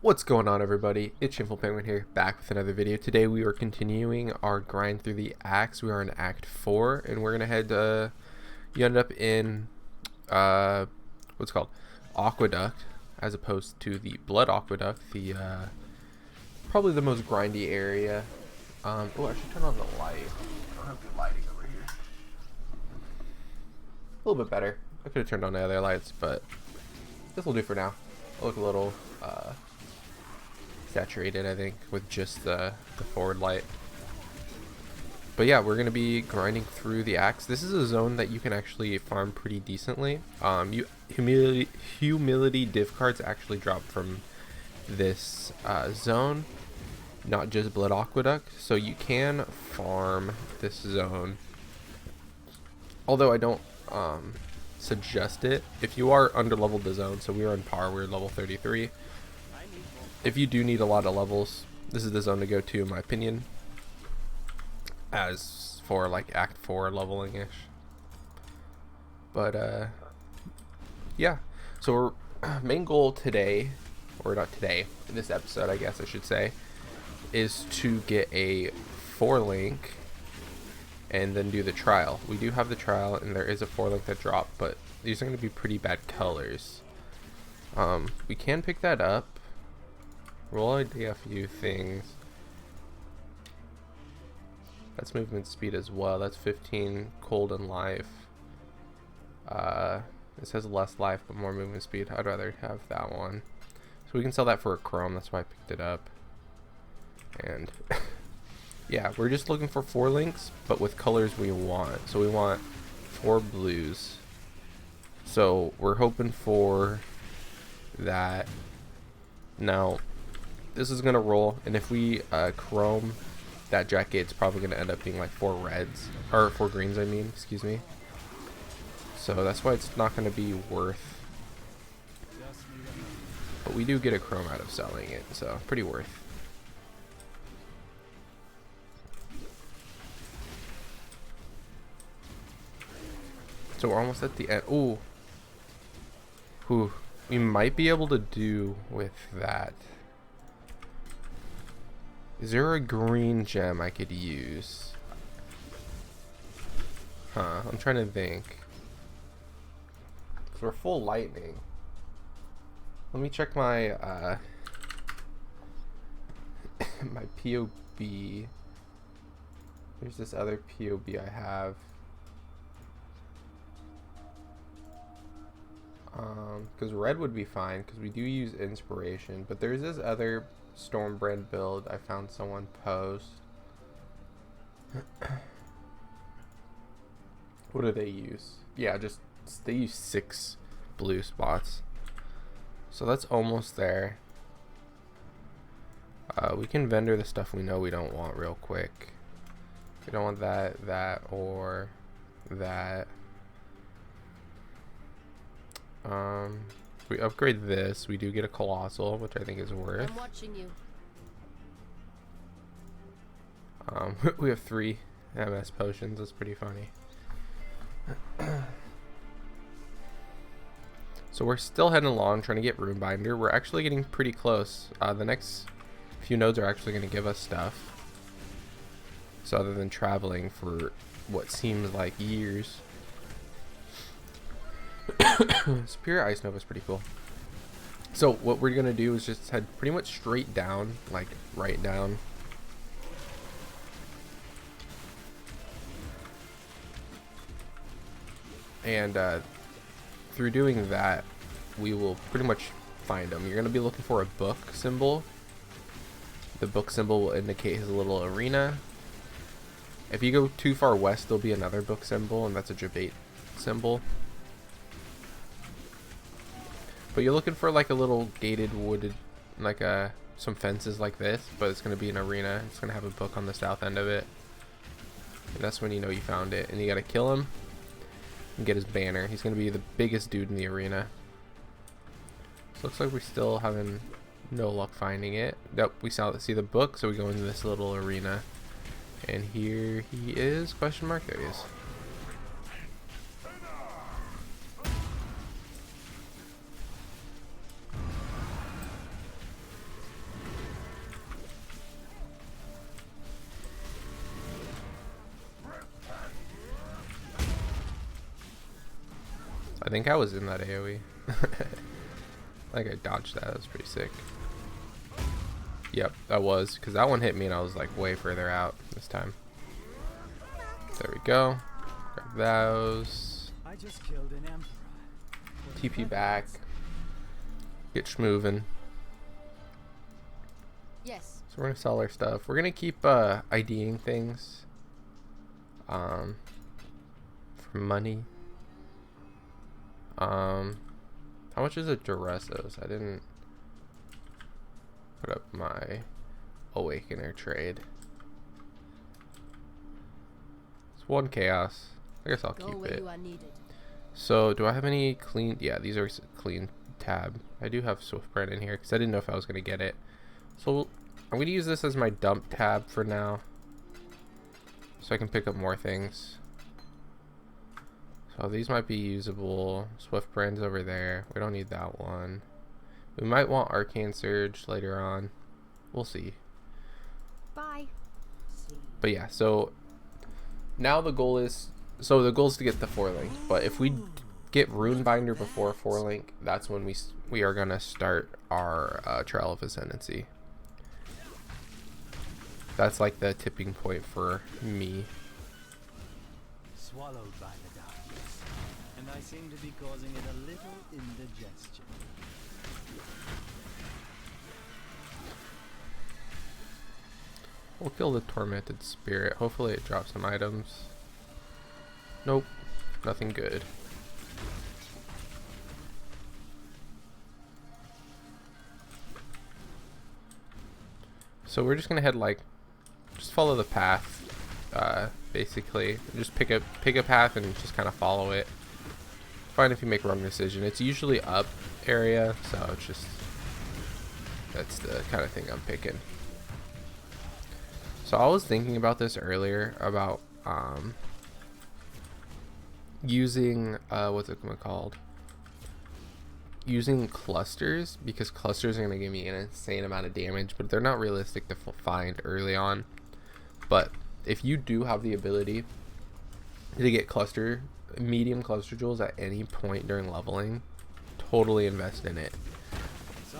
What's going on, everybody? It's ShamefulPenguin here, back with another video. Today we are continuing our grind through the acts. We are in Act 4, and we're gonna head you end up in what's it called? Aqueduct, as opposed to the Blood Aqueduct, the probably the most grindy area. Oh, I should turn on the light. I don't have good lighting over here. A little bit better. I could have turned on the other lights, but this will do for now. I'll look a little saturated, I think, with just the forward light. But yeah, we're gonna be grinding through the axe. This is a zone that you can actually farm pretty decently. Humility div cards actually drop from this zone, not just Blood Aqueduct, so you can farm this zone. Although I don't suggest it if you are under leveled the zone. So we are on par, we're level 33. If you do need a lot of levels, this is the zone to go to, in my opinion, as for like Act 4 leveling ish. But yeah, so our main goal today, or not today, in this episode I guess I should say, is to get a 4-link and then do the trial. We do have the trial, and there is a 4-link that dropped, but these are going to be pretty bad colors. We can pick that up. Roll ID a few things. That's movement speed as well. That's 15 cold and life. It says less life but more movement speed. I'd rather have that one. So we can sell that for a chrome. That's why I picked it up. And yeah, we're just looking for 4 links, but with colors we want. So we want 4 blues. So we're hoping for that. Now, this is gonna roll, and if we chrome that jacket, it's probably gonna end up being like 4 reds, or 4 greens, I mean, excuse me. So that's why it's not gonna be worth. But we do get a chrome out of selling it, so pretty worth. So we're almost at the end. Ooh. Ooh. We might be able to do with that. Is there a green gem I could use? Huh, I'm trying to think. So we're full lightning. Let me check my my POB. There's this other POB I have. Because red would be fine, because we do use inspiration, but there's this other Stormbrand build I found someone post. What do they use? Yeah, just they use 6 blue spots, so that's almost there. We can vendor the stuff we know we don't want real quick. We don't want that, or that. If we upgrade this, we do get a colossal, which I think is worth. I'm watching you. We have 3 MS potions. That's pretty funny. So we're still heading along, trying to get Rune Binder. We're actually getting pretty close. The next few nodes are actually going to give us stuff. So other than traveling for what seems like years. Superior Ice Nova is pretty cool. So what we're gonna do is just head pretty much straight down, like right down. And through doing that, we will pretty much find him. You're gonna be looking for a book symbol. The book symbol will indicate his little arena. If you go too far west, there'll be another book symbol, and that's a debate symbol. But you're looking for like a little gated wooded, like some fences like this, but it's going to be an arena. It's going to have a book on the south end of it. And that's when you know you found it. And you got to kill him and get his banner. He's going to be the biggest dude in the arena. So looks like we're still having no luck finding it. Nope, we see the book, so we go into this little arena. And here he is, question mark, there he is. think I was in that AoE. Like I dodged that. That was pretty sick. Yep, that was, because that one hit me and I was like way further out this time. There we go. Grab those. I just killed an emperor. TP back. Get schmovin'. Yes. So we're gonna sell our stuff. We're gonna keep IDing things. For money. How much is a Duressos? I didn't put up my Awakener trade. It's 1 chaos. I guess I'll keep it. So do I have any clean? Yeah, these are clean tab. I do have Swiftbrand in here because I didn't know if I was gonna get it. So I'm gonna use this as my dump tab for now, so I can pick up more things. So these might be usable. Swiftbrand's over there. We don't need that one. We might want Arcane Surge later on. We'll see. Bye. But yeah, so now the goal is to get the 4-link. But if we get Runebinder before 4-link, that's when we are gonna start our Trial of Ascendancy. That's like the tipping point for me. Swallowed by the darkness, and I seem to be causing it a little indigestion. We'll kill the Tormented Spirit. Hopefully it drops some items. Nope, nothing good. So we're just gonna head just follow the path. Basically, just pick a path and just kind of follow it. Fine if you make wrong decision. It's usually up area, so it's just that's the kind of thing I'm picking. So I was thinking about this earlier about using what's it called? Using clusters, because clusters are going to give me an insane amount of damage, but they're not realistic to find early on. But if you do have the ability to get medium cluster jewels at any point during leveling, totally invest in it.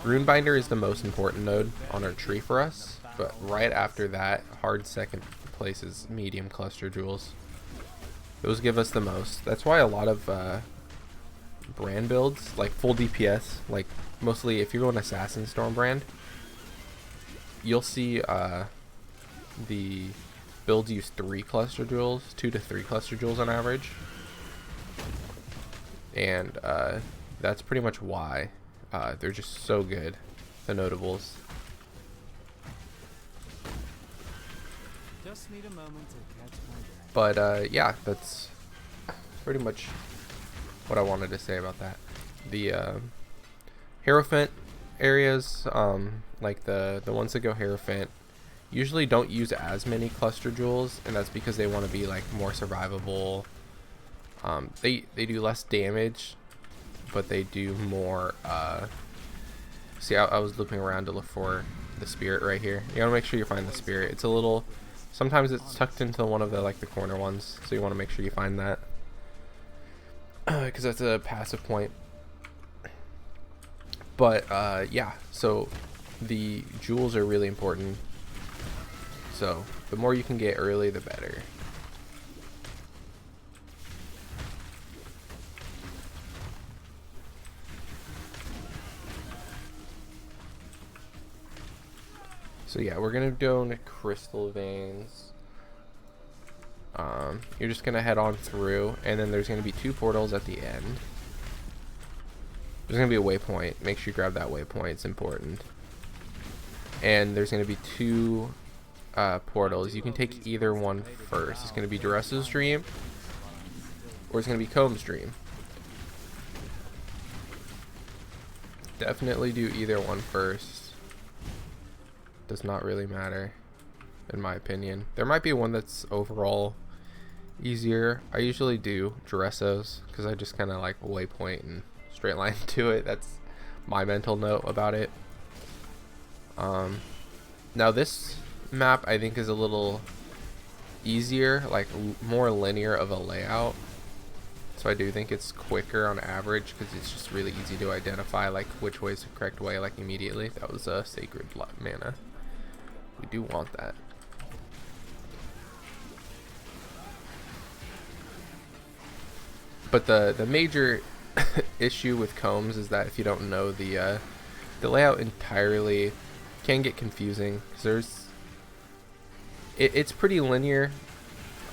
Runebinder is the most important node on our tree for us, but right after that, hard second place is medium cluster jewels. Those give us the most. That's why a lot of brand builds, like full DPS, like mostly if you're going Assassin Storm brand, you'll see the builds use 3 cluster jewels, 2 to 3 cluster jewels on average, and that's pretty much why they're just so good, the notables. Just need a moment to catch my breath. But yeah, that's pretty much what I wanted to say about that. The Hierophant areas, like the ones that go Hierophant, usually don't use as many cluster jewels, and that's because they want to be like more survivable. They do less damage, but they do more. See, I was looping around to look for the spirit right here. You gotta make sure you find the spirit. It's a little. Sometimes it's tucked into one of the the corner ones, so you want to make sure you find that, because that's a passive point. But yeah, so the jewels are really important. So the more you can get early, the better. So yeah, we're gonna go into Crystal Veins. You're just gonna head on through, and then there's gonna be 2 portals at the end. There's gonna be a waypoint. Make sure you grab that waypoint. It's important. And there's gonna be 2 portals. You can take either one first. It's gonna be Duresso's Dream, or it's gonna be Comb's Dream. Definitely do either one first. Does not really matter, in my opinion. There might be one that's overall easier. I usually do Duresso's because I just kind of like waypoint and straight line to it. That's my mental note about it. Now this map I think is a little easier, like more linear of a layout. So I do think it's quicker on average because it's just really easy to identify like which way is the correct way like immediately. That was a sacred mana. We do want that. But the major issue with combs is that if you don't know the layout entirely, it can get confusing because it's pretty linear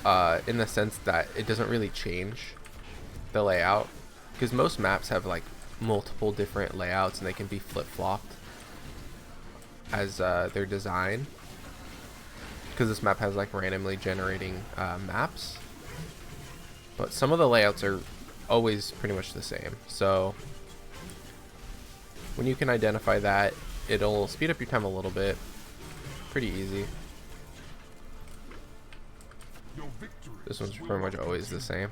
in the sense that it doesn't really change the layout, because most maps have like multiple different layouts and they can be flip-flopped as their design, because this map has like randomly generating maps, but some of the layouts are always pretty much the same. So when you can identify that, it'll speed up your time a little bit. Pretty easy. This one's pretty much always the same.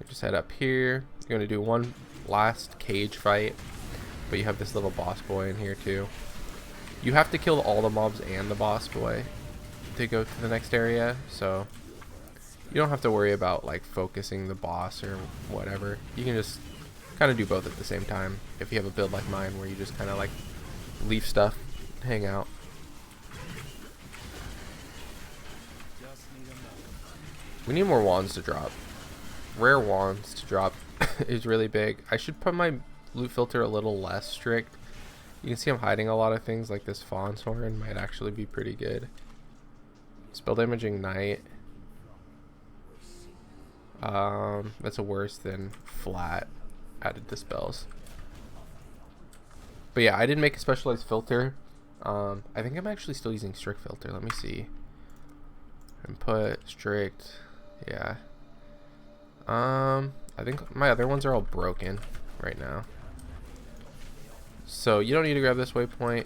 Just head up here. You're going to do one last cage fight, but you have this little boss boy in here too. You have to kill all the mobs and the boss boy to go to the next area, so you don't have to worry about like focusing the boss or whatever. You can just kind of do both at the same time if you have a build like mine where you just kind of like leave stuff, hang out. We need more wands to drop. Rare wands to drop is really big. I should put my loot filter a little less strict. You can see I'm hiding a lot of things, like this Fawn's Horn might actually be pretty good. Spell damaging Knight. That's a worse than flat added to spells. But yeah, I didn't make a specialized filter. I think I'm actually still using strict filter. Let me see. Input strict. Yeah. I think my other ones are all broken right now. So you don't need to grab this waypoint.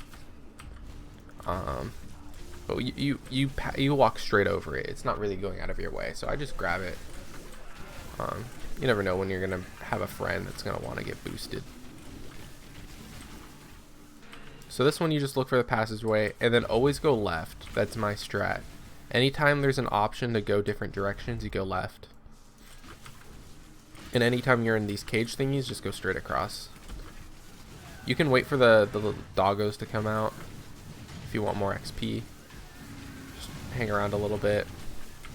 But you walk straight over it. It's not really going out of your way. So I just grab it. You never know when you're gonna have a friend that's gonna want to get boosted. So this one you just look for the passageway and then always go left. That's my strat. Anytime there's an option to go different directions, you go left. And anytime you're in these cage thingies, just go straight across. You can wait for the little doggos to come out if you want more XP. Just hang around a little bit.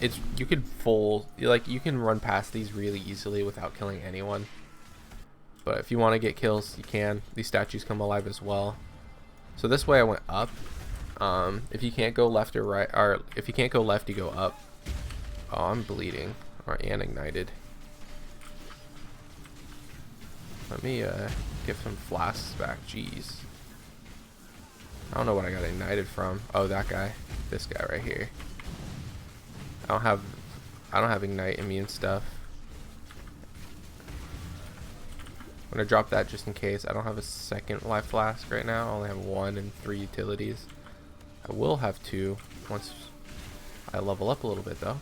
You can run past these really easily without killing anyone. But if you want to get kills, you can. These statues come alive as well. So this way I went up. If you can't go left or right, or if you can't go left, you go up. Oh, I'm bleeding and ignited. Let me get some flasks back. Jeez. I don't know what I got ignited from. Oh, that guy. This guy right here. I don't have ignite immune stuff. I'm gonna drop that just in case. I don't have a second life flask right now. I only have 1 and 3 utilities. I will have 2 once I level up a little bit though.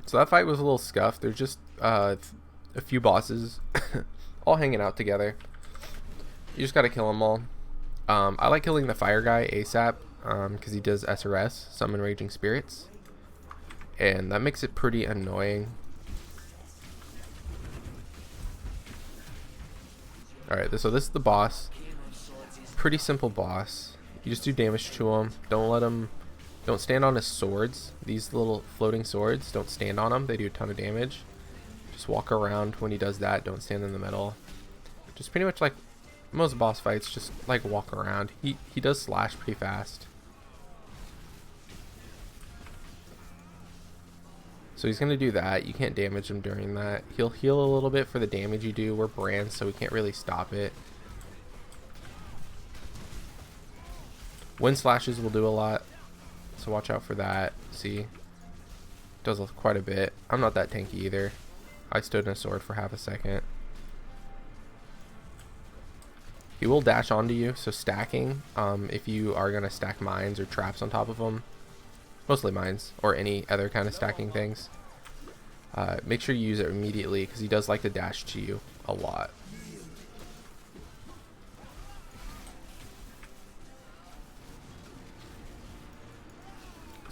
So that fight was a little scuffed. There's just a few bosses all hanging out together. You just gotta kill them all. I like killing the fire guy ASAP because he does SRS, summon raging spirits, and that makes it pretty annoying. Alright, so this is the boss. Pretty simple boss. You just do damage to him. Don't stand on his swords. These little floating swords, don't stand on them. They do a ton of damage. Just walk around when he does that. Don't stand in the middle. Just pretty much like most boss fights, just like walk around. He does slash pretty fast. So he's gonna do that. You can't damage him during that. He'll heal a little bit for the damage you do. We're brands, so we can't really stop it. Wind slashes will do a lot, so watch out for that. See, does quite a bit. I'm not that tanky either. I stood in a sword for half a second. He will dash onto you, so stacking, if you are gonna stack mines or traps on top of them, mostly mines or any other kind of stacking things, make sure you use it immediately because he does like to dash to you a lot.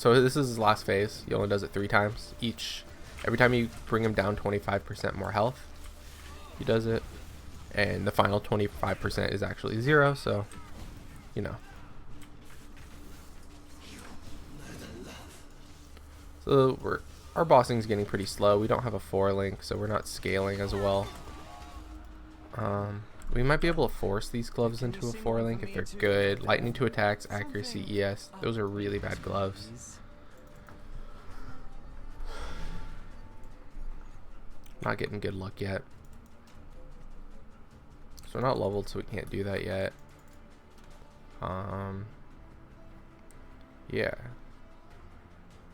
So this is his last phase. He only does it 3 times each. Every time you bring him down 25% more health, he does it. And the final 25% is actually 0, so, you know. So our bossing's getting pretty slow. We don't have a 4-link, so we're not scaling as well. We might be able to force these gloves into a 4-link if they're good. Lightning to attacks, accuracy, ES. Those are really bad gloves. Not getting good luck yet. So we're not leveled, so we can't do that yet. Yeah.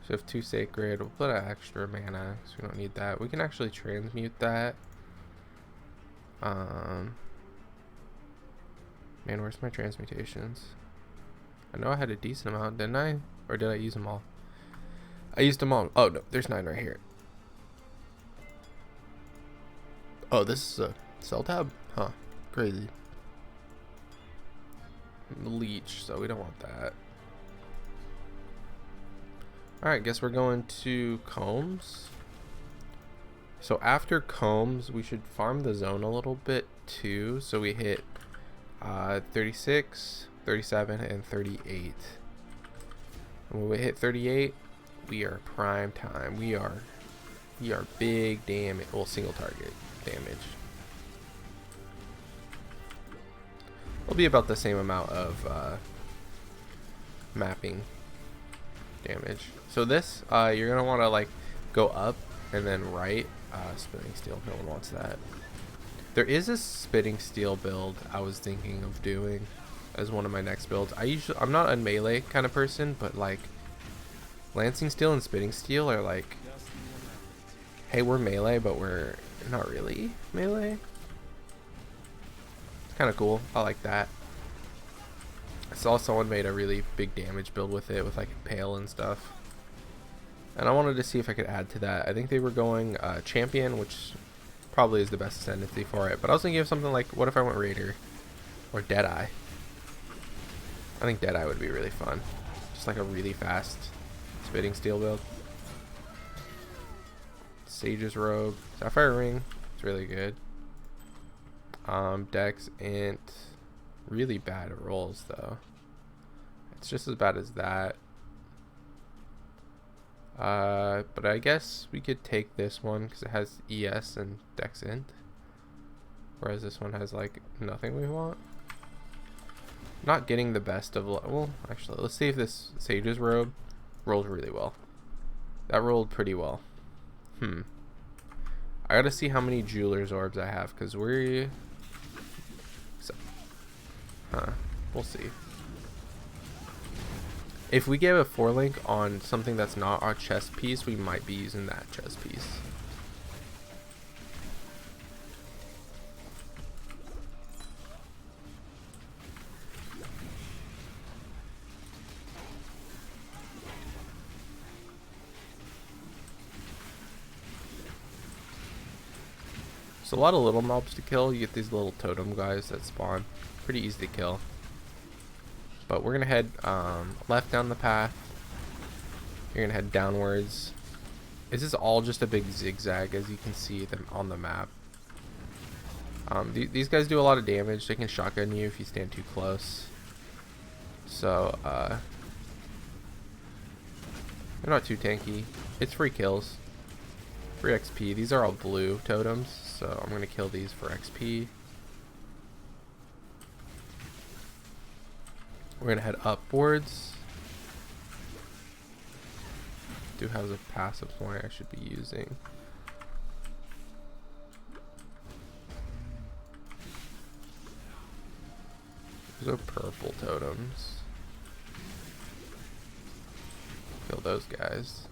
So we have 2 sacred. We'll put an extra mana, so we don't need that. We can actually transmute that. Man, where's my transmutations? I know I had a decent amount, didn't I? Or did I use them all? I used them all. Oh no, there's 9 right here. Oh, this is a cell tab? Huh. Crazy. Leech, so we don't want that. Alright, guess we're going to Combs. So after Combs, we should farm the zone a little bit too. So we hit 36, 37, and 38. And when we hit 38, we are prime time. We are big damage. Well, single target damage. It'll be about the same amount of mapping damage. So this, you're gonna want to like go up and then right. Spinning steel. No one wants that. There is a spinning steel build I was thinking of doing as one of my next builds. I'm not a melee kind of person, but like lancing steel and spinning steel are like, hey, we're melee, but we're not really melee. It's kind of cool. I like that. I saw someone made a really big damage build with it, with like Impale and stuff. And I wanted to see if I could add to that. I think they were going Champion, which probably is the best ascendancy for it. But I was thinking of something like, what if I went Raider? Or Deadeye? I think Deadeye would be really fun. Just like a really fast spitting steel build. Sage's Robe. Sapphire Ring. It's really good. Dex, Int. Really bad rolls, though. It's just as bad as that. But I guess we could take this one because it has ES and Dex Int, whereas this one has like nothing we want. Not getting the best of, well, actually, let's see if this Sage's Robe rolls really well. That rolled pretty well. I gotta see how many Jeweler's Orbs I have because we'll see. If we get a 4-link on something that's not our chest piece, we might be using that chest piece. So a lot of little mobs to kill. You get these little totem guys that spawn. Pretty easy to kill. But we're gonna head left down the path. You're gonna head downwards. This is all just a big zigzag, as you can see them on the map. These guys do a lot of damage. They can shotgun you if you stand too close. So they're not too tanky. It's free kills, free XP. These are all blue totems, so I'm gonna kill these for XP. We're gonna head upwards. Do have a passive point I should be using. Those are purple totems. Kill those guys.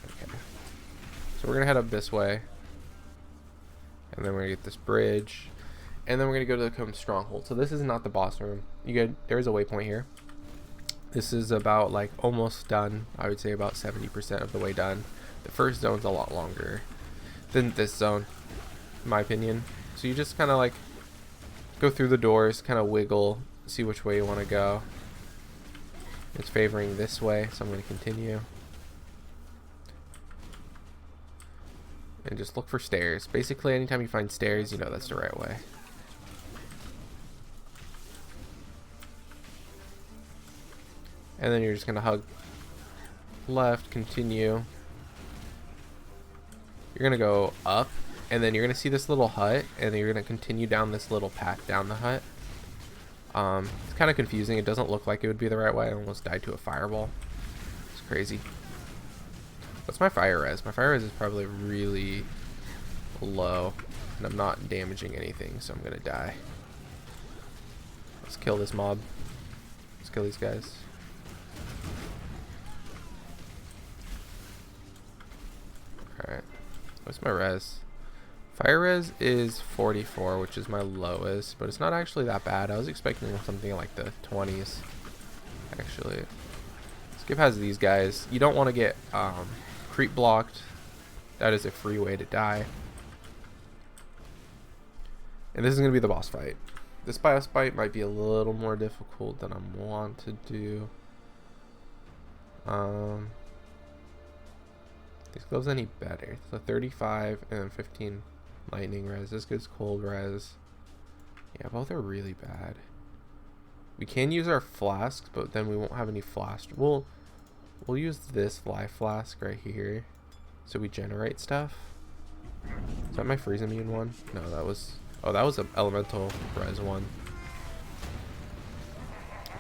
Okay. So we're gonna head up this way. And then we're gonna get this bridge. And then we're gonna go to the Combe Stronghold. So this is not the boss room. There's a waypoint here. This is about like almost done. I would say about 70% of the way done. The first zone's a lot longer than this zone, in my opinion. So you just kind of like go through the doors, kind of wiggle, see which way you want to go. It's favoring this way, so I'm going to continue. And just look for stairs. Basically, anytime you find stairs, you know that's the right way. And then you're just going to hug left, continue. You're going to go up, and then you're going to see this little hut, and then you're going to continue down this little path down the hut. It's kind of confusing. It doesn't look like it would be the right way. I almost died to a fireball. It's crazy. What's my fire res? My fire res is probably really low, and I'm not damaging anything, so I'm gonna die. Let's kill this mob. Let's kill these guys. Alright. What's my res? Fire res is 44, which is my lowest, but it's not actually that bad. I was expecting something like the 20s, actually. Skip has these guys. You don't want to get creep blocked. That is a free way to die. And this is going to be the boss fight. This boss fight might be a little more difficult than I want to do. These gloves any better. So 35 and 15 lightning res. This gives cold res. Yeah, both are really bad. We can use our flasks, but then we won't have any flask. We'll use this life flask right here, so we generate stuff. Is that my freeze immune one? No, that was. Oh, that was an elemental res one.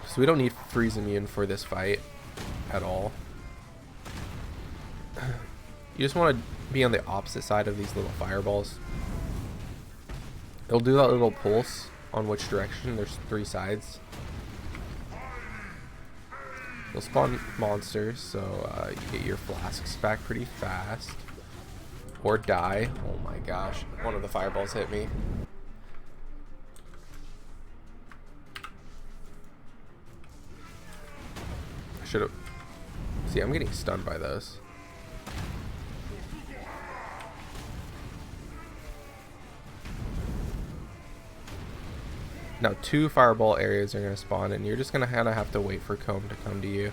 So we don't need freeze immune for this fight at all. You just want to be on the opposite side of these little fireballs. It'll do that little pulse on which direction. There's 3 sides. You'll spawn monsters, so you get your flasks back pretty fast. Or die. Oh my gosh. One of the fireballs hit me. I should have... See, I'm getting stunned by those. Now 2 fireball areas are going to spawn, and you're just going to kind of have to wait for Comb to come to you.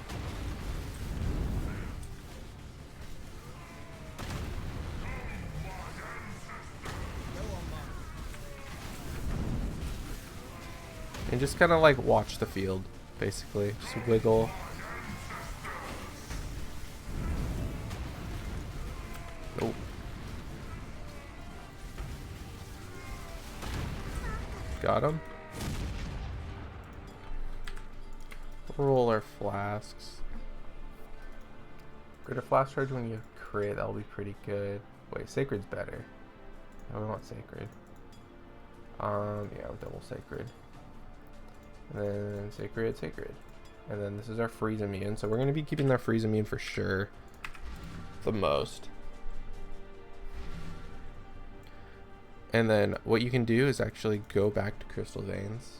And just kind of like watch the field, basically. Just wiggle. Nope. Got him. Roll our flasks. Greater flask charge when you crit, that'll be pretty good. Wait, sacred's better. No, we want sacred. Yeah, double sacred. And then sacred. And then this is our freeze immune. So we're gonna be keeping our freeze immune for sure. The most. And then what you can do is actually go back to Crystal Veins.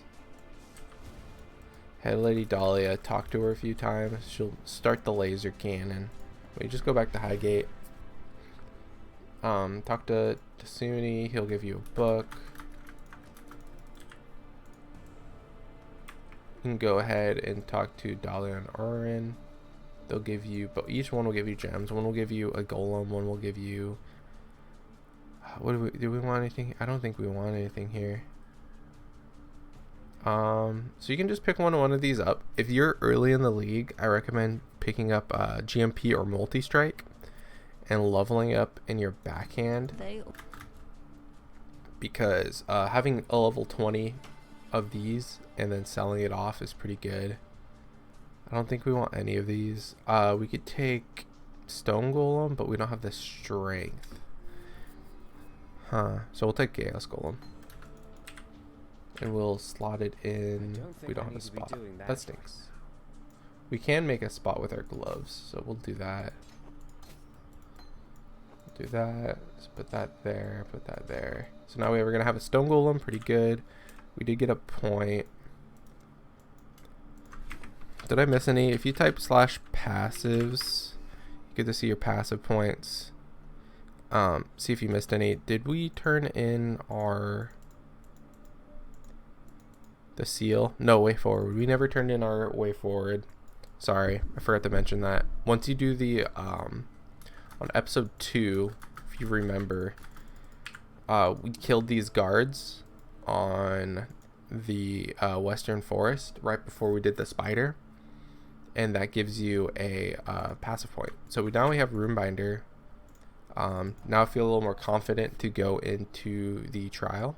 Head Lady Dahlia, talk to her a few times. She'll start the laser cannon. We just go back to Highgate. Talk to Tasuni. He'll give you a book. You can go ahead and talk to Dahlia and Auron. They'll give you, but each one will give you gems. One will give you a golem. One will give you. What do we want anything? I don't think we want anything here. So you can just pick one of these up. If you're early in the league, I recommend picking up GMP or multi-strike and leveling up in your backhand, because having a level 20 of these and then selling it off is pretty good. I don't think we want any of these. We could take Stone Golem, but we don't have the strength. So we'll take Chaos Golem. And we'll slot it in. We don't have a spot. That stinks. We can make a spot with our gloves, so we'll do that. Do that. Let's put that there. Put that there. So now we're gonna have a Stone Golem. Pretty good. We did get a point. Did I miss any? If you type /passives, you get to see your passive points. See if you missed any. Did we turn in our The seal. No, way forward. We never turned in our way forward. Sorry, I forgot to mention that. Once you do the on episode 2, if you remember, we killed these guards on the western forest right before we did the spider, and that gives you a passive point. So now we have Runebinder. Now I feel a little more confident to go into the trial.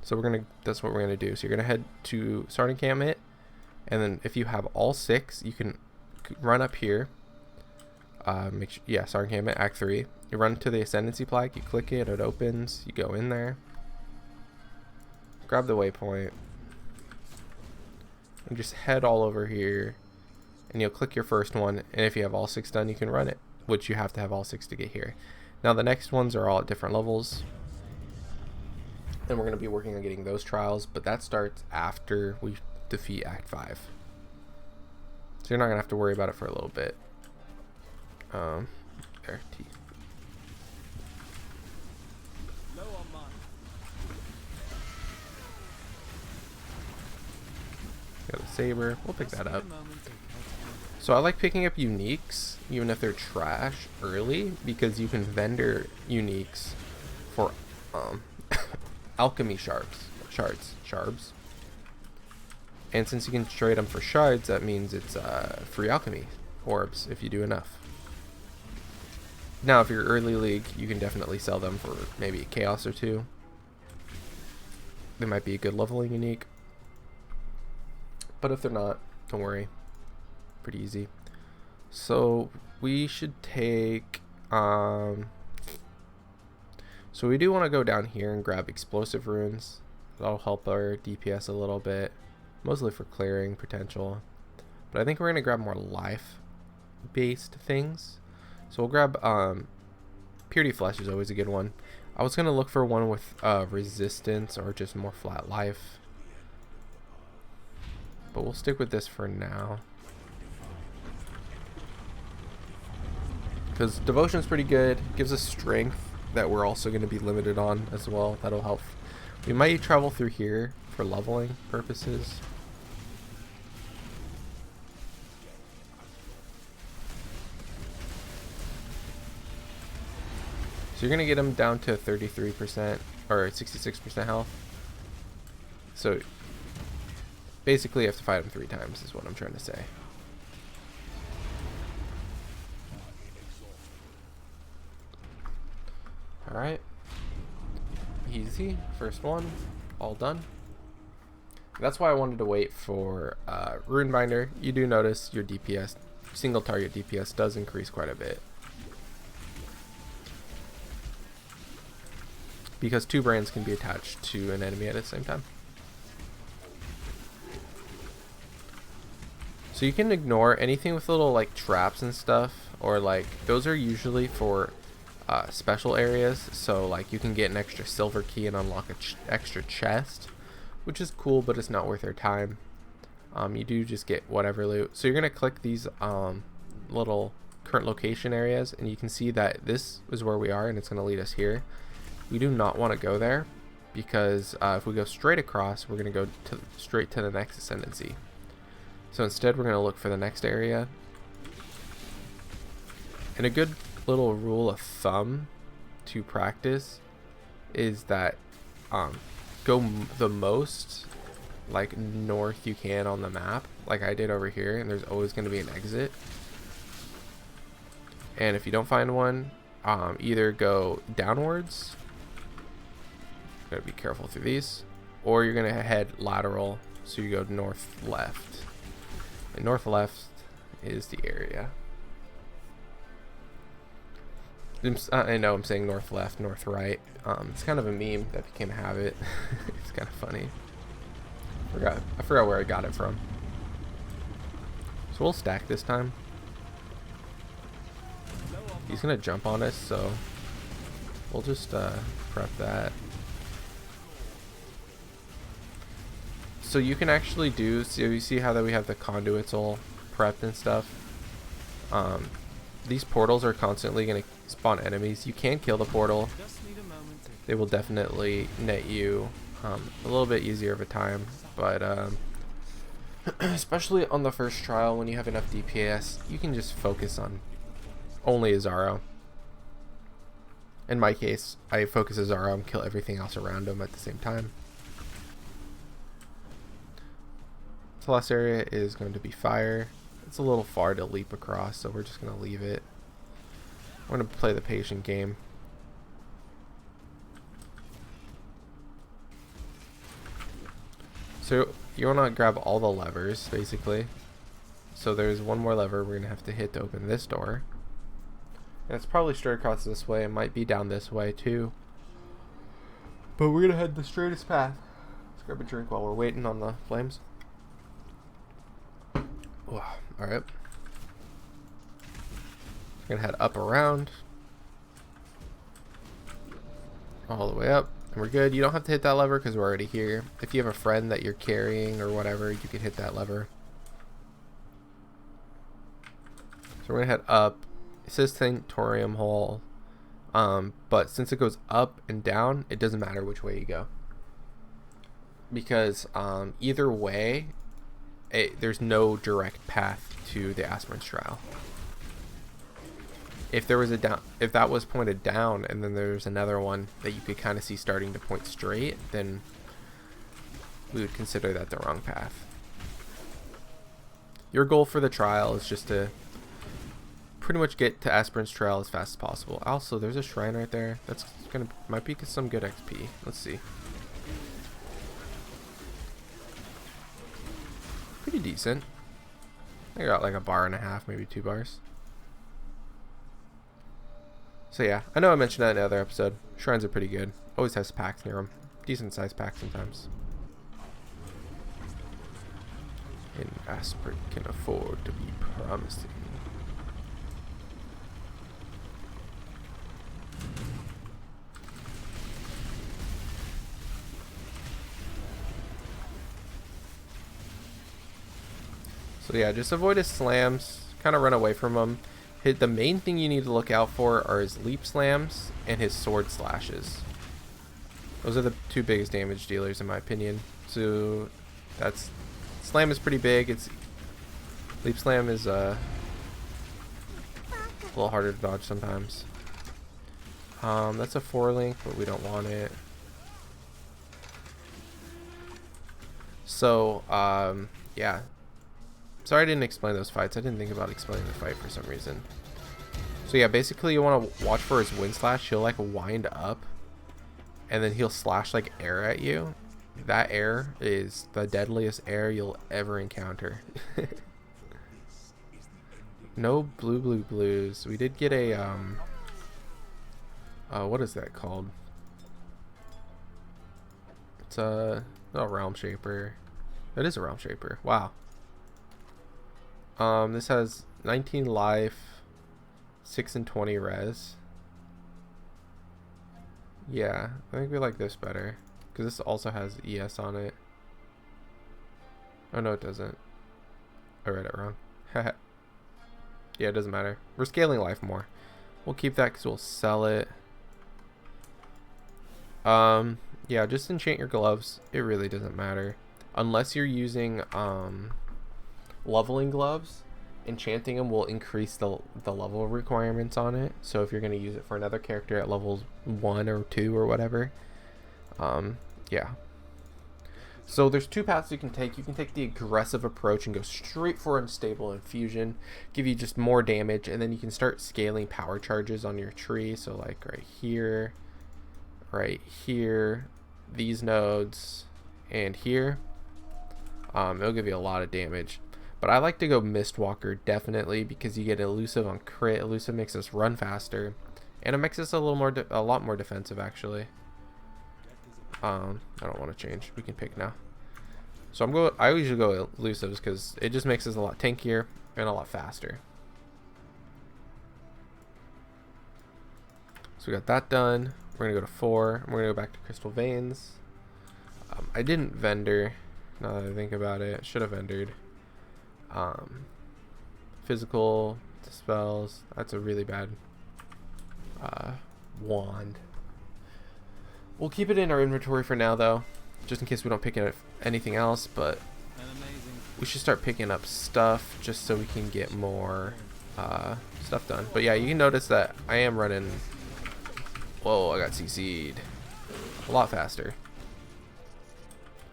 So that's what we're gonna do. So you're gonna head to start encampment, and then if you have all 6, you can run up here. Start encampment, Act 3. You run to the Ascendancy plaque, you click it, it opens, you go in there, grab the waypoint, and just head all over here, and you'll click your first one, and if you have all 6 done, you can run it, which you have to have all 6 to get here. Now the next ones are all at different levels, and we're going to be working on getting those trials, but that starts after we defeat Act 5. So you're not going to have to worry about it for a little bit. There, T. Got a saber. We'll pick that up. So I like picking up uniques, even if they're trash, early, because you can vendor uniques for alchemy shards. And since you can trade them for shards, that means it's free alchemy orbs if you do enough. Now, if you're early league, you can definitely sell them for maybe a chaos or 2. They might be a good leveling unique. But if they're not, don't worry. Pretty easy. So we should take so we do want to go down here and grab explosive runes. That'll help our DPS a little bit, mostly for clearing potential. But I think we're gonna grab more life based things. So we'll grab Purity Flesh is always a good one. I was gonna look for one with resistance or just more flat life, but we'll stick with this for now because devotion is pretty good. Gives us strength that we're also going to be limited on as well. That'll help. We might travel through here for leveling purposes. So you're going to get them down to 33% or 66% health. So basically you have to fight them 3 times is what I'm trying to say. Alright. Easy. First one. All done. That's why I wanted to wait for Runebinder. You do notice your DPS, single target DPS, does increase quite a bit. Because 2 brands can be attached to an enemy at the same time. So you can ignore anything with little like traps and stuff, or like those are usually for special areas. So like you can get an extra silver key and unlock a extra chest, which is cool, but it's not worth your time. You do just get whatever loot. So you're gonna click these little current location areas, and you can see that this is where we are, and it's gonna lead us here. We do not want to go there because if we go straight across, we're gonna go straight to the next ascendancy. So instead, we're gonna look for the next area. And a good little rule of thumb to practice is that go the most like north you can on the map, like I did over here, and there's always going to be an exit. And if you don't find one, either go downwards, gotta be careful through these, or you're gonna head lateral, so you go north left, and north left is the area. I know I'm saying north left, north right. It's kind of a meme that became a habit. It's kind of funny. I forgot where I got it from. So we'll stack this time. He's gonna jump on us, so we'll just prep that. So you can actually do, so you see how that we have the conduits all prepped and stuff. These portals are constantly going to spawn enemies. You can kill the portal. They will definitely net you A little bit easier of a time, but especially on the first trial when you have enough DPS, you can just focus on only Azaro. In my case, I focus Azaro and kill everything else around him at the same time. The last area is going to be fire. It's a little far to leap across, so we're just going to leave it. We're going to play the patient game. So you want to grab all the levers, basically. So there's one more lever we're going to have to hit to open this door. And it's probably straight across this way. It might be down this way too. But we're going to head the straightest path. Let's grab a drink while we're waiting on the flames. Alright. We're going to head up around. All the way up. And we're good. You don't have to hit that lever because we're already here. If you have a friend that you're carrying or whatever, you can hit that lever. So we're going to head up. It says Sanctorium Hall. But since it goes up and down, it doesn't matter which way you go. Because either way, there's no direct path to the Aspirant's Trial. If there was if that was pointed down and then there's another one that you could kind of see starting to point straight, then we would consider that the wrong path. Your goal for the trial is just to pretty much get to Aspirant's Trial as fast as possible. Also, there's a shrine right there. That's might be some good XP. Let's see. Pretty decent. I got like a bar and a half, maybe 2 bars. So yeah, I know I mentioned that in the other episode. Shrines are pretty good. Always has packs near them. Decent sized packs sometimes. And Aspirant can afford to be promising. So yeah, just avoid his slams, kind of run away from him. The main thing you need to look out for are his leap slams and his sword slashes. Those are the 2 biggest damage dealers in my opinion. So that's slam is pretty big. Leap slam is a little harder to dodge sometimes. That's a 4-link, but we don't want it. So yeah. Sorry I didn't explain those fights. I didn't think about explaining the fight for some reason. So yeah, basically you want to watch for his wind slash. He'll like wind up and then he'll slash like air at you. That air is the deadliest air you'll ever encounter. No blues. We did get a what is that called? It's a realm shaper. That is a realm shaper. Wow. This has 19 life, 6 and 20 res. Yeah, I think we like this better because this also has ES on it. Oh no, it doesn't. I read it wrong. Yeah, it doesn't matter. We're scaling life more. We'll keep that because we'll sell it. Yeah, just enchant your gloves. It really doesn't matter unless you're using leveling gloves. Enchanting them will increase the level requirements on it. So if you're going to use it for another character at levels 1 or 2 or whatever, yeah. So there's 2 paths you can take. You can take the aggressive approach and go straight for unstable infusion, give you just more damage, and then you can start scaling power charges on your tree. So like right here, these nodes, and here. It'll give you a lot of damage. But I like to go Mistwalker definitely because you get elusive on crit. Elusive makes us run faster, and it makes us a lot more defensive actually. I don't want to change. We can pick now. So I usually go elusives because it just makes us a lot tankier and a lot faster. So we got that done. We're gonna go to 4. We're gonna go back to Crystal Veins. I didn't vendor. Now that I think about it, should have vendored. Physical dispels. That's a really bad wand. We'll keep it in our inventory for now though. just in case we don't pick up anything else, but An amazing we should start picking up stuff just so we can get more stuff done. But yeah, you can notice that I am running. Whoa, I got CC'd a lot faster.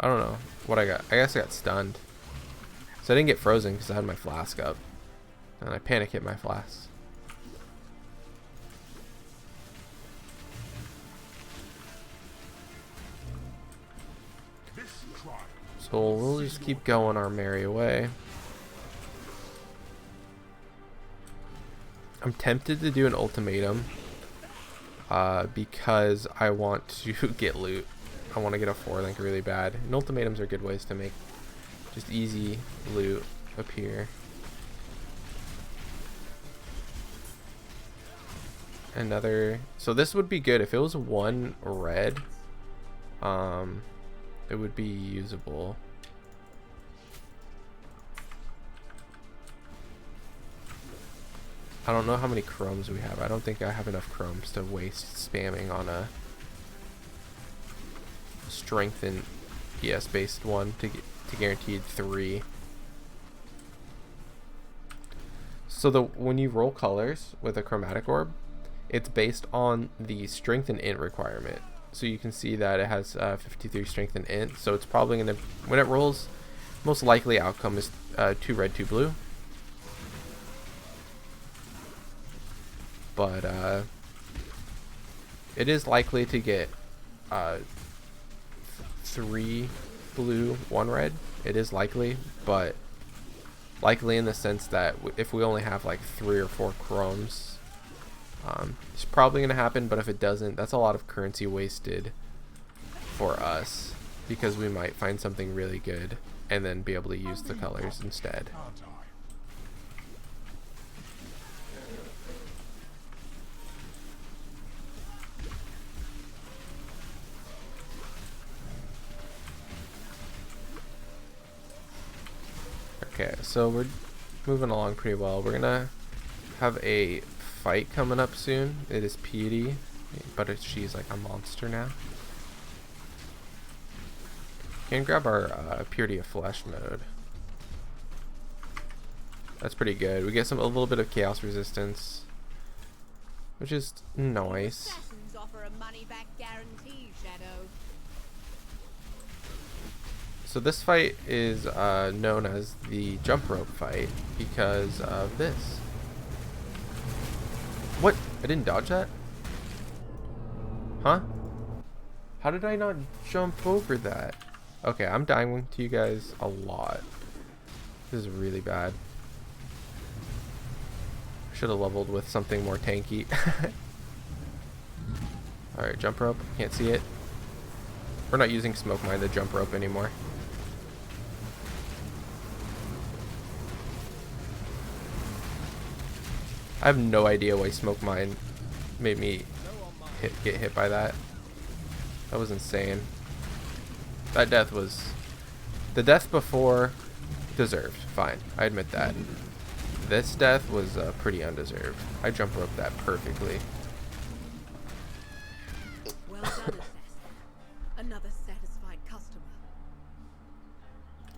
I don't know what I got. I guess I got stunned. So I didn't get frozen because I had my flask up. And I panic hit my flask. So we'll just keep going our merry way. I'm tempted to do an ultimatum because I want to get loot. I want to get a 4-link really bad. And ultimatums are good ways to make just easy loot appear. Another, so this would be good if it was 1 red. It would be usable. I don't know how many chromes we have. I don't think I have enough chromes to waste spamming on a strengthen PS based one to get to guaranteed 3. So when you roll colors with a chromatic orb, it's based on the strength and int requirement. So you can see that it has 53 strength and int. So it's probably gonna, when it rolls, most likely outcome is 2 red, 2 blue. But it is likely to get 3 blue, 1 red. It is likely, but likely in the sense that if we only have like 3 or 4 chromes, it's probably going to happen. But if it doesn't, that's a lot of currency wasted for us, because we might find something really good and then be able to use the colors instead. Okay, so we're moving along pretty well. We're gonna have a fight coming up soon. It is Petey, but she's like a monster now. Can grab our Purity of Flesh mode. That's pretty good. We get a little bit of chaos resistance, which is nice. Assassins offer a money-back guarantee, Shadow. So this fight is known as the jump rope fight because of this. What? I didn't dodge that? Huh? How did I not jump over that? Okay, I'm dying to you guys a lot. This is really bad. Should have leveled with something more tanky. Alright, jump rope. Can't see it. We're not using smoke mine to jump rope anymore. I have no idea why smoke mine made me get hit by that. That was insane. That death was... The death before deserved. Fine, I admit that. This death was pretty undeserved. I jump roped that perfectly. Well done, assassin. Another satisfied customer.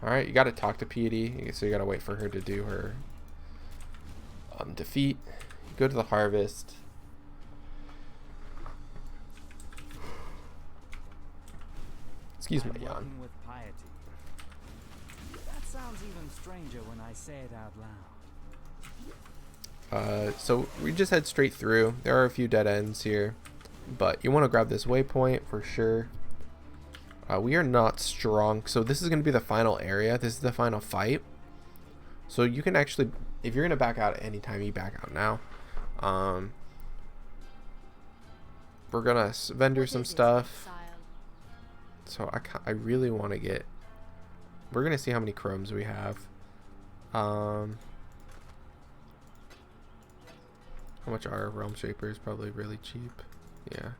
Alright, you gotta talk to Petey, so you gotta wait for her to do her defeat. Go to the harvest. Excuse my yawn. working with piety. That sounds even stranger when I say it out loud. So we just head straight through. There are a few dead ends here, but you want to grab this waypoint for sure. We are not strong, so this is going to be the final area. This is the final fight. So you can actually, if you're going to back out at any time, you back out now. We're going to vendor some stuff. So I really want to get, we're going to see how many chromes we have. How much are Realm Shapers? Probably really cheap. Yeah.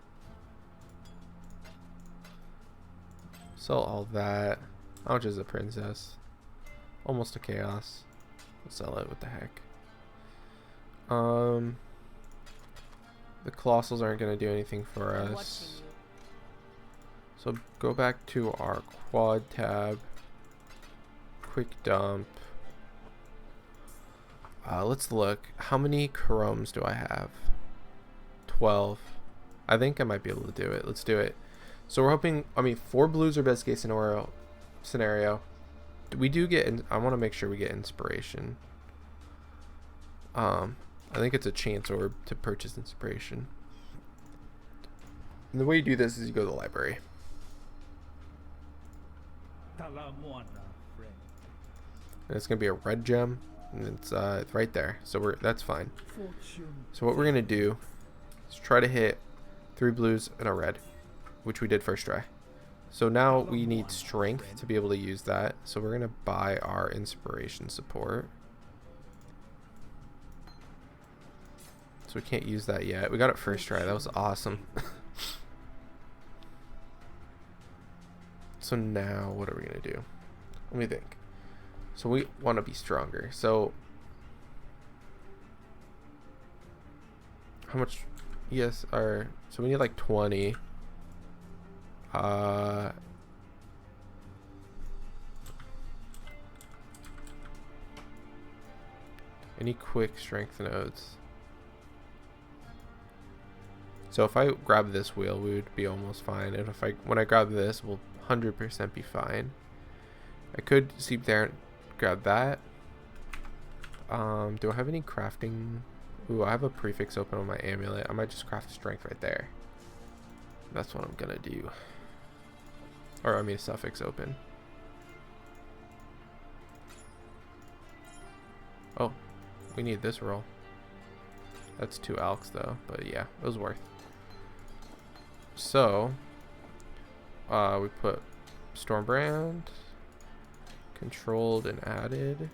Sell all that. How much is a princess? Almost a chaos. We'll sell it. What the heck? The colossals aren't gonna do anything for us. So go back to our quad tab, quick dump. Let's look. How many chromes do I have? 12. I think I might be able to do it. Let's do it. So we're hoping, I mean, 4 blues are best case scenario. We do get, I want to make sure we get inspiration. I think it's a chance orb to purchase inspiration. And the way you do this is you go to the library. And it's gonna be a red gem, and it's right there. So that's fine. So what we're gonna do is try to hit 3 blues and a red, which we did first try. So now we need strength to be able to use that. So we're gonna buy our inspiration support. So we can't use that yet. We got it first try. That was awesome. So now what are we gonna do? Let me think. So we want to be stronger. So how much? Yes, so we need like 20. Any quick strength nodes? So if I grab this wheel, we would be almost fine. And when I grab this, we'll 100% be fine. I could seep there and grab that. Do I have any crafting? Ooh, I have a prefix open on my amulet. I might just craft strength right there. That's what I'm gonna do. Or I mean suffix open. Oh, we need this roll. That's 2 alks though, but yeah, it was worth. So we put Stormbrand, controlled and added.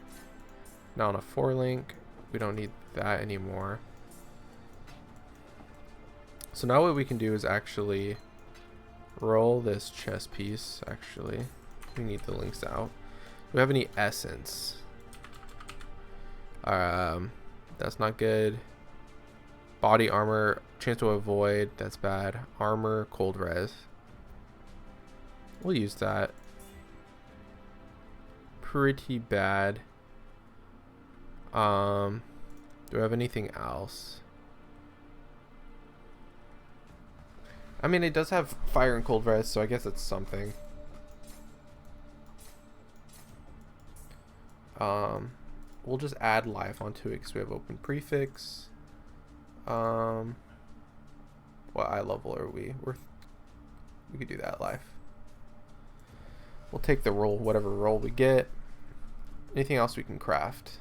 Now on a 4-link, we don't need that anymore. So now what we can do is actually roll this chest piece. Actually, we need the links out. Do we have any essence? That's not good. Body armor, chance to avoid, that's bad. Armor, cold res. We'll use that. Pretty bad. Do we have anything else? I mean, it does have fire and cold res, so I guess it's something. We'll just add life onto it because we have open prefix. What eye level are we? We could do that life. We'll take the roll, whatever roll we get. Anything else we can craft?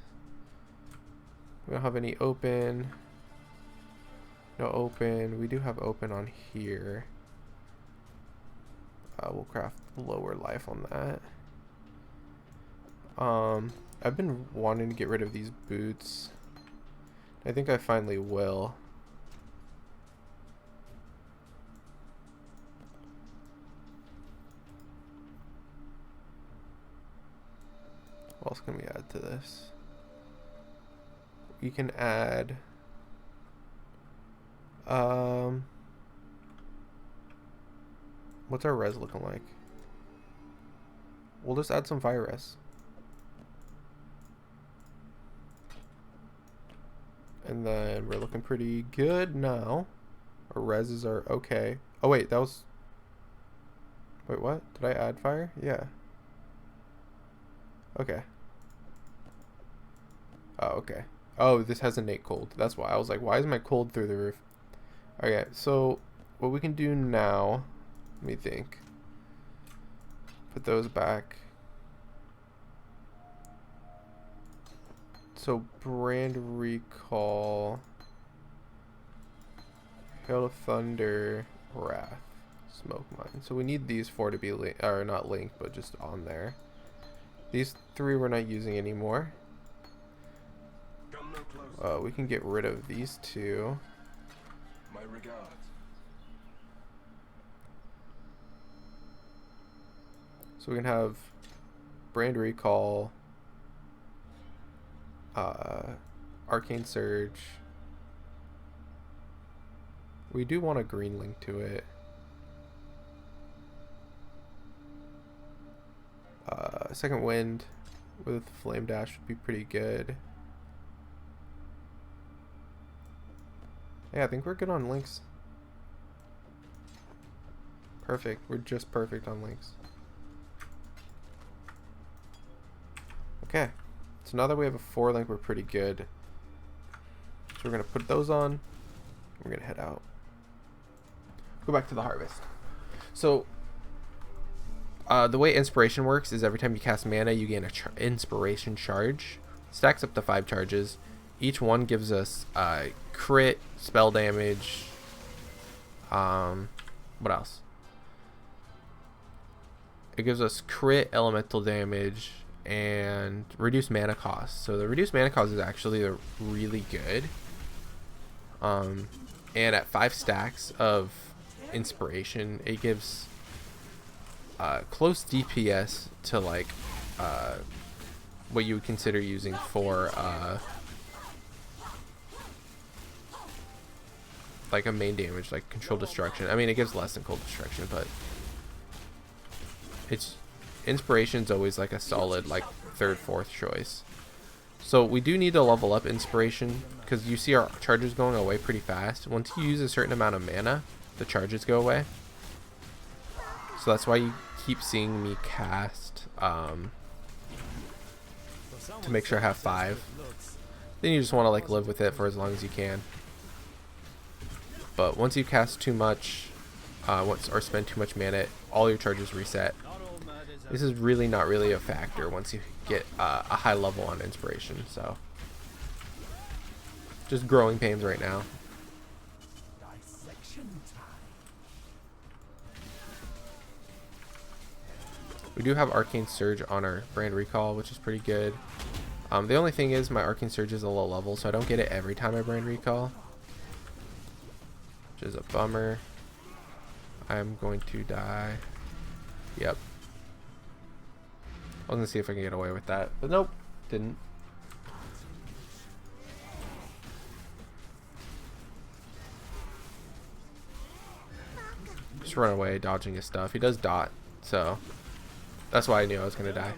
We don't have any open. No open. We do have open on here. We'll craft lower life on that. I've been wanting to get rid of these boots. I think I finally will. What else can we add to this? We can add what's our res looking like? We'll just add some fire res. And then we're looking pretty good now. Our reses are okay. Oh wait, that was... Wait, what? Did I add fire? Yeah. Okay. Oh, okay. Oh, this has innate cold. That's why. I was like, why is my cold through the roof? Okay, so what we can do now... Let me think. Put those back. So brand recall, hail of thunder, wrath, smoke mine. So we need these 4 to be or not linked, but just on there. These 3 we're not using anymore. We can get rid of these 2. My regards. So we can have brand recall. Arcane Surge. We do want a green link to it. Second wind with flame dash would be pretty good. Yeah, I think we're good on links. Perfect. We're just perfect on links. Okay. So now that we have a 4 link, we're pretty good. So we're going to put those on. We're going to head out. Go back to the harvest. So the way inspiration works is every time you cast mana, you gain a inspiration charge. Stacks up to 5 charges. Each one gives us crit, spell damage. What else? It gives us crit, elemental damage, and reduced mana cost. So the reduced mana cost is actually really good. And at 5 stacks of inspiration, it gives close DPS to like what you would consider using for like a main damage, like control destruction. I mean, it gives less than cold destruction, but it's inspiration's always like a solid like 3rd, 4th choice. So we do need to level up inspiration because you see our charges going away pretty fast. Once you use a certain amount of mana, the charges go away. So that's why you keep seeing me cast to make sure I have 5. Then you just want to like live with it for as long as you can. But once you cast too much, or spend too much mana, all your charges reset. This is really not really a factor once you get a high level on inspiration. So just growing pains right now. We do have Arcane Surge on our Brand Recall, which is pretty good. The only thing is my Arcane Surge is a low level, so I don't get it every time I Brand Recall, which is a bummer. I'm going to die. Yep. I was gonna see if I can get away with that, but nope, didn't. Just run away, dodging his stuff. He does dot, so that's why I knew I was gonna die.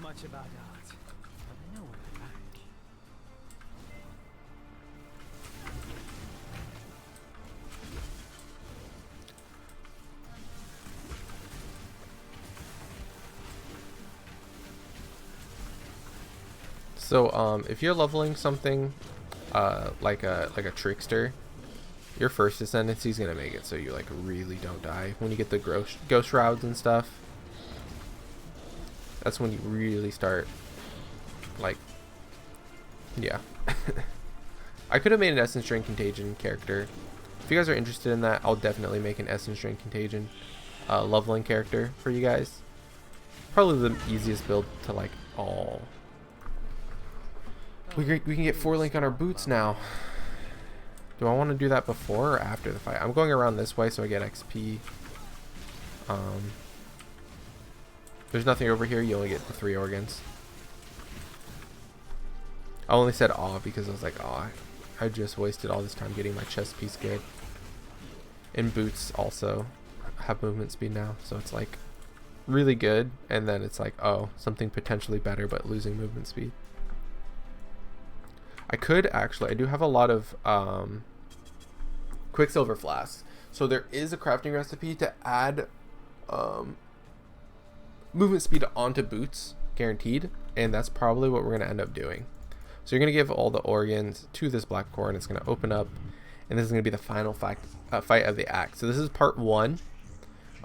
So if you're leveling something like a trickster, your first ascendancy is gonna make it so you like really don't die. When you get the ghost shrouds and stuff, that's when you really start like, yeah. I could have made an Essence Drain Contagion character. If you guys are interested in that, I'll definitely make an Essence Drain Contagion leveling character for you guys. Probably the easiest build to like all. We can get 4 link on our boots now. Do I want to do that before or after the fight? I'm going around this way so I get XP. There's nothing over here. You only get the 3 organs. I only said aw because I was like, aw, I just wasted all this time getting my chest piece good. And boots also have movement speed now, so it's like really good. And then it's like, oh, something potentially better but losing movement speed. I could actually, I do have a lot of Quicksilver flasks. So there is a crafting recipe to add movement speed onto boots, guaranteed. And that's probably what we're going to end up doing. So you're going to give all the organs to this black core, and it's going to open up. And this is going to be the final fight of the act. So this is part 1.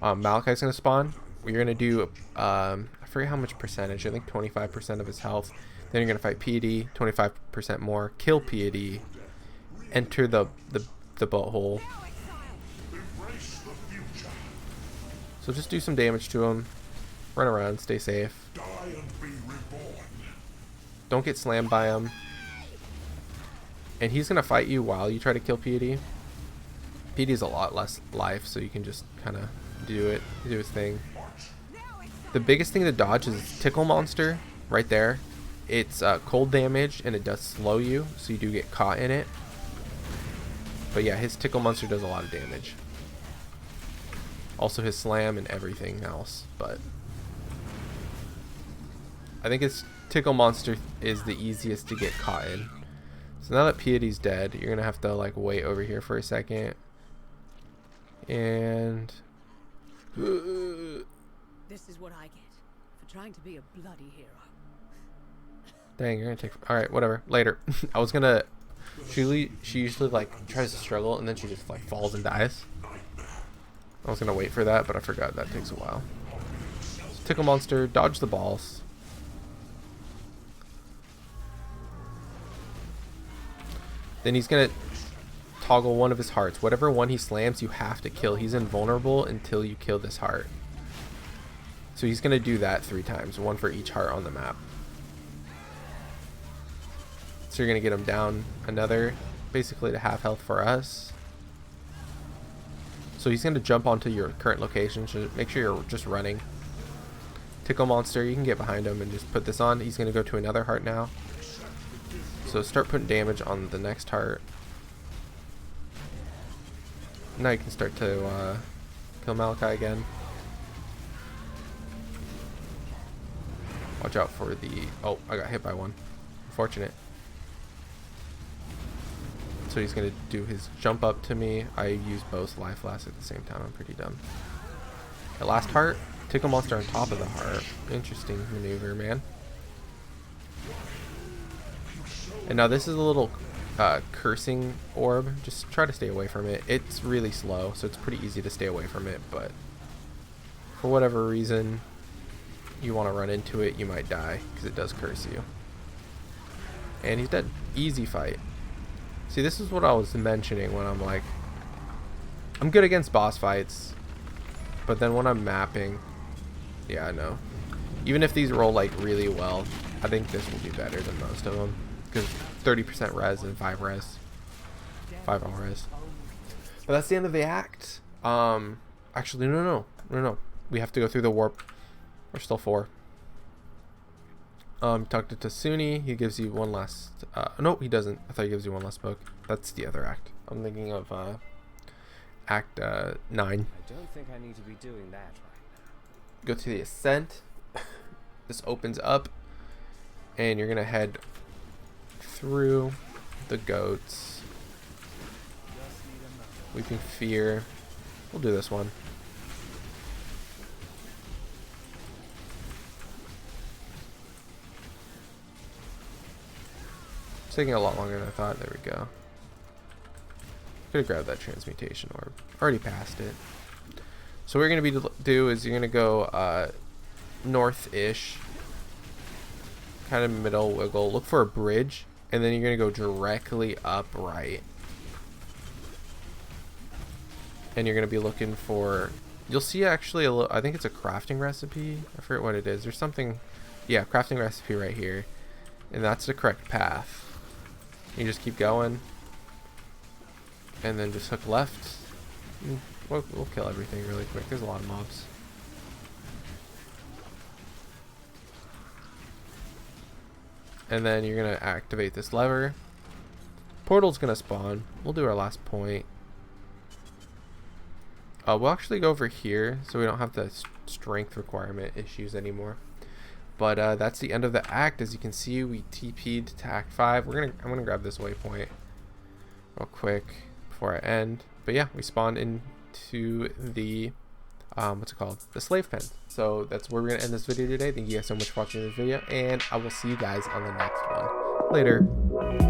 Malachi's going to spawn. We're going to do, I forget how much percentage, I think 25% of his health. Then you're going to fight Piety, 25% more, kill Piety, enter the boat hole. So just do some damage to him, run around, stay safe. Don't get slammed by him. And he's going to fight you while you try to kill Piety. Piety's a lot less life, so you can just kind of do his thing. The biggest thing to dodge is Tickle Monster, right there. It's cold damage and it does slow you, so you do get caught in it. But yeah, his Tickle Monster does a lot of damage. Also his slam and everything else. But I think it's Tickle Monster is the easiest to get caught in. So now that Piety's dead, you're gonna have to like wait over here for a second. And This is what I get for trying to be a bloody hero. dang, you're gonna take. All right, whatever. Later. I was gonna. She usually like tries to struggle and then she just like falls and dies. I was gonna wait for that, but I forgot that takes a while. So, Tickle Monster, dodge the balls. Then he's gonna toggle one of his hearts. Whatever one he slams, you have to kill. He's invulnerable until you kill this heart. So he's gonna do that 3 times, one for each heart on the map. So you're gonna get him down another, basically to half health for us. So he's gonna jump onto your current location, so make sure you're just running. Tickle Monster, you can get behind him and just put this on. He's gonna go to another heart now. So start putting damage on the next heart. Now you can start to kill Malachi again. Watch out for the... Oh, I got hit by one. Unfortunate. So he's going to do his jump up to me. I use both life flasks at the same time. I'm pretty dumb. The last heart. Tickle Monster on top of the heart. Interesting maneuver, man. And now this is a little cursing orb. Just try to stay away from it. It's really slow, so it's pretty easy to stay away from it. But for whatever reason you want to run into it, you might die because it does curse you. And he's dead. Easy fight. See, this is what I was mentioning when I'm like, I'm good against boss fights, but then when I'm mapping, yeah, I know. Even if these roll like really well, I think this will be better than most of them because 30% res and 5 res, 5 on res. But that's the end of the act. Actually, no. We have to go through the warp. We're still 4. Talk to Tasuni. He gives you one last. No, he doesn't. I thought he gives you one last poke. That's the other act. I'm thinking of act 9. I don't think I need to be doing that right now. Go to the ascent. This opens up, and you're gonna head through the goats. Weeping Fear. We'll do this one. Taking a lot longer than I thought. There we go. Could have grabbed that transmutation orb. Already passed it. So what you're going to do is you're going to go north-ish. Kind of middle wiggle. Look for a bridge. And then you're going to go directly up right. And you're going to be looking for... You'll see actually a little... I think it's a crafting recipe. I forget what it is. There's something... Yeah, crafting recipe right here. And that's the correct path. You just keep going, and then just hook left. We'll kill everything really quick. There's a lot of mobs. And then you're gonna activate this lever. Portal's gonna spawn. We'll do our last point. We'll actually go over here, so we don't have the strength requirement issues anymore. But that's the end of the act. As you can see, we TP'd to Act 5. I'm gonna grab this waypoint real quick before I end. But yeah, we spawned into the what's it called? The slave pen. So that's where we're gonna end this video today. Thank you guys so much for watching this video, and I will see you guys on the next one. Later.